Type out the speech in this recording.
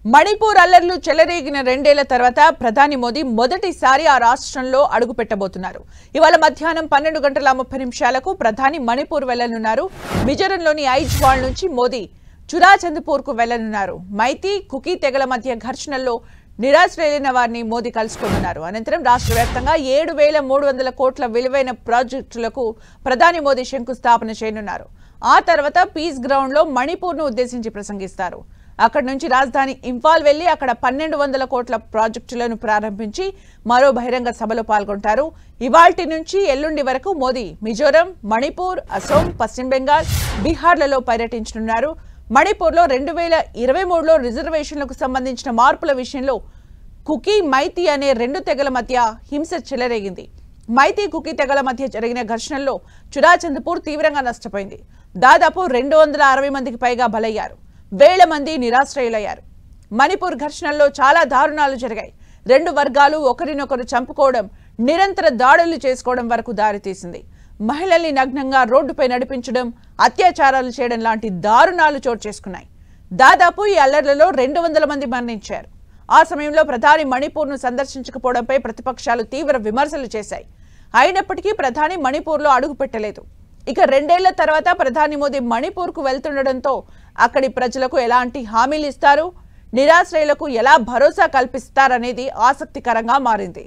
మణిపూర్ అల్లర్లు చెలరేగిన 2 ఏళ్ల తర్వాత ప్రధాని మోదీ మొదటిసారి ఆ రాష్ట్రంలో అడుగు పెట్టబోతున్నారు. ఇవాళ మధ్యాహ్నం 12:30 ప్రధాని మణిపూర్ వెళ్లనున్నారు. మిజోరంలోని ఐజ్వాల్ నుంచి మోదీ చురాచంద్పూర్కు వెళ్లనున్నారు. మైతీ కుకీ తెగల మధ్య ఘర్షణల్లో నిరాశ్రయులైన వారిని మోదీ కలుసుకోనున్నారు. అనంతరం రాష్ట్ర వ్యాప్తంగా 7,300 కోట్ల విలువైన ప్రాజెక్టులకు ప్రధాని మోదీ శంకుస్థాపన చేయనున్నారు. ఆ తర్వాత పీస్ గ్రౌండ్ లో మణిపూర్ను ఉద్దేశించి ప్రసంగిస్తారు. అక్కడి నుంచి రాజధాని ఇంఫాల్ వెళ్లి అక్కడ 1,200 కోట్ల ప్రాజెక్టులను ప్రారంభించి మరో బహిరంగ సభలో పాల్గొంటారు. ఇవాల్టి నుంచి ఎల్లుండి వరకు మోదీ మిజోరం, మణిపూర్, అసోం, పశ్చిమ బెంగాల్, బీహార్లలో పర్యటించనున్నారు. మణిపూర్లో 2023లో రిజర్వేషన్లకు సంబంధించిన మార్పుల విషయంలో కుకీ, మైతీ అనే 2 తెగల మధ్య హింస చెలరేగింది. మైతీ కుకీ తెగల మధ్య జరిగిన ఘర్షణల్లో చురాచంద్పూర్ తీవ్రంగా నష్టపోయింది. దాదాపు 260 మందికి పైగా బలయ్యారు. వేల మంది నిరాశ్రయులయ్యారు. మణిపూర్ ఘర్షణల్లో చాలా దారుణాలు జరిగాయి. 2 వర్గాలు ఒకరినొకరు చంపుకోవడం, నిరంతర దాడులు చేసుకోవడం వరకు దారితీసింది. మహిళల్ని నగ్నంగా రోడ్డుపై నడిపించడం, అత్యాచారాలు చేయడం లాంటి దారుణాలు చోటు చేసుకున్నాయి. దాదాపు ఈ అల్లర్లలో 200 మంది మరణించారు. ఆ సమయంలో ప్రధాని మణిపూర్ను సందర్శించకపోవడంపై ప్రతిపక్షాలు తీవ్ర విమర్శలు చేశాయి. అయినప్పటికీ ప్రధాని మణిపూర్లో అడుగు పెట్టలేదు. ఇక 2 ఏళ్ల తర్వాత ప్రధాని మోదీ మణిపూర్కు వెళ్తుండటంతో అక్కడి ప్రజలకు ఎలాంటి హామీలు ఇస్తారు, నిరాశ్రయులకు ఎలా భరోసా కల్పిస్తారనేది ఆసక్తికరంగా మారింది.